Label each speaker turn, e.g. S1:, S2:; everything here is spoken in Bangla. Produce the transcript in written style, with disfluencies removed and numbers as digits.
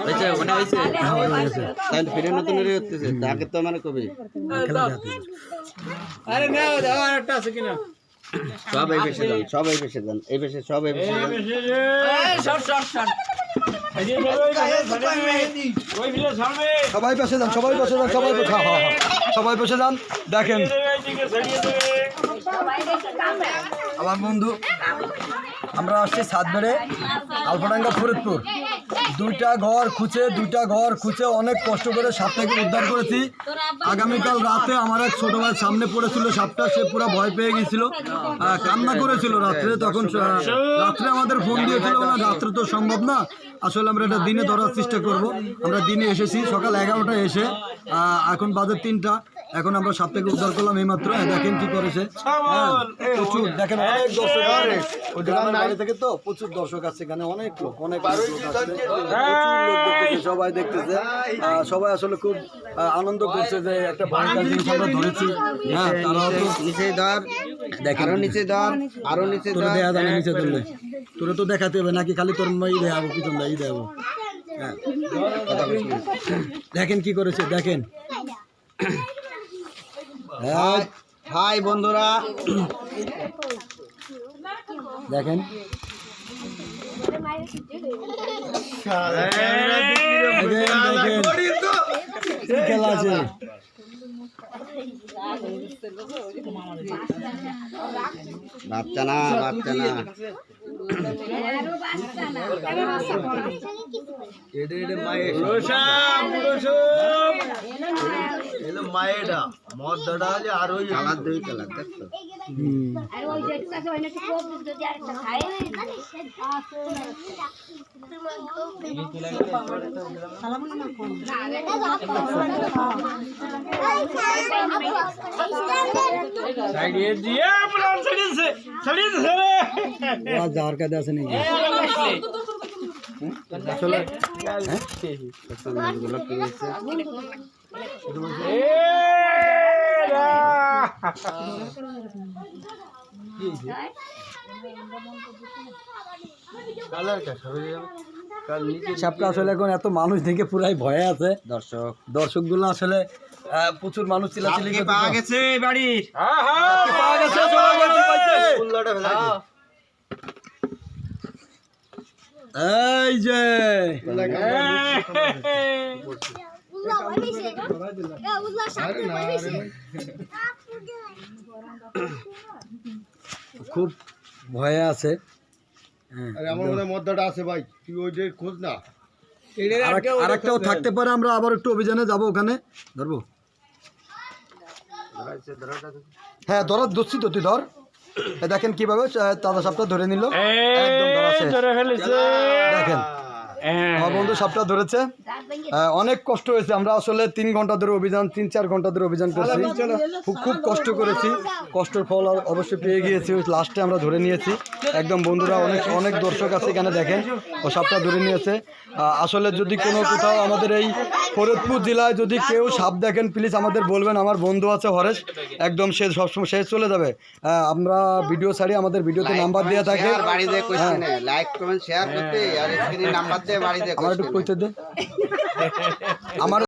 S1: আচ্ছা ওটা হইছে তাই ফিরে নতুন রে হচ্ছে তাকে তো মানে কবে আরে না দাও আরেকটা আছে কিনা সব এই বেশে দেন সব এই বেশে দেন এই বেশে সব এই বেশে এই শর্ট
S2: সবাই বসে যান সবাই বসে যান সবাই সবাই বসে যান দেখেন আমার বন্ধু আমরা আসছি সাতবারে আলফাডাঙ্গা ফরিদপুর দুইটা ঘর খুঁজে অনেক কষ্ট করে সাপটাকে উদ্ধার করেছি। আগামীকাল রাতে আমার এক ছোট ভাই সামনে পড়েছিল সাপটা, সে পুরো ভয় পেয়ে গিয়েছিল, কান্না করেছিল রাত্রে। তখন রাত্রে আমাদের ফোন দিয়েছিল না, রাত্রে তো সম্ভব না, আসলে আমরা এটা দিনে ধরার চেষ্টা করব। আমরা দিনে এসেছি সকাল 11টায় এসে, এখন বাজে 3টা। এখন আমরা সাপটাকে উদ্ধার করলাম এইমাত্র। দেখেন কি করেছে, প্রচুর দেখেন অনেক দর্শক ওই গ্রামের বাড়ি থেকে, তো প্রচুর দর্শক আছে এখানে, অনেক লোক সবাই দেখতেছে। সবাই আসলে খুব আনন্দ করছে যে একটা ভয়ঙ্কর জিনিস আমরা ধরেছি। হ্যাঁ, তারাও তো
S1: নিচে ধর দেখেন, আরো নিচে ধর, আরো নিচে ধর,
S2: দেখা যায় না নিচে ধরলে তোরে তো দেখাতে হবে নাকি, খালি তোর দেখাবো পিছন দাই দেখাবো। হ্যাঁ, দেখেন কি করেছে, দেখেন।
S1: হাই বন্ধুরা
S2: দেখেন খেলা আছে।
S1: বাচ্চা না
S3: মায়েরা মদ দাদা হলে আর ওই
S1: কালার দুই কালার দেখছো
S2: যাওয়ার কাজে আছে নাকি আসলে সাপটা আসলে এখন এত মানুষ দেখে পুরাই ভয়ে আছে। দর্শক গুলো আসলে প্রচুর মানুষ চিল্লাচিল্লি
S1: পাওয়া গেছে বাড়ির,
S2: পাওয়া গেছে। এই যে খুব ভয়ে আছে।
S3: আমার মনে মদ্দাটা আছে ভাই, তুই ওইটার খোঁজ না।
S2: আরেকটাও থাকতে পারে, আমরা আবার একটু অভিযানে যাবো, ওখানে ধরবো। হ্যাঁ, ধরছি তো, তুই ধর। দেখেন কিভাবে তাজা সাপটা ধরে নিল, একদম দেখেন আমার বন্ধু সাপটা ধরেছে। অনেক কষ্ট হয়েছে, আমরা আসলে 3 ঘন্টা ধরে অভিযান, 3-4 ঘন্টা ধরে অভিযান করছি, খুব কষ্ট করেছি। কষ্টের ফল অবশ্যই পেয়ে গিয়েছি, লাস্টে আমরা ধরে নিয়েছি একদম। বন্ধুরা অনেক দর্শক আছে এখানে, দেখেন ও সাপটা ধরে নিয়েছে। আসলে যদি কোনো কোথাও আমাদের এই ফরিদপুর জেলায় যদি কেউ সাপ দেখেন, প্লিজ আমাদের বলবেন। আমার বন্ধু আছে হরেশ, একদম সে সবসময় সে চলে যাবে। আমরা ভিডিও ছাড়ি, আমাদের ভিডিওতে নাম্বার দেওয়া থাকে,
S1: লাইক কমেন্ট শেয়ার করতে আর স্ক্রিনে নাম্বার দিয়ে বাড়ি দিয়ে
S2: আমার একটু কইতে দে আমার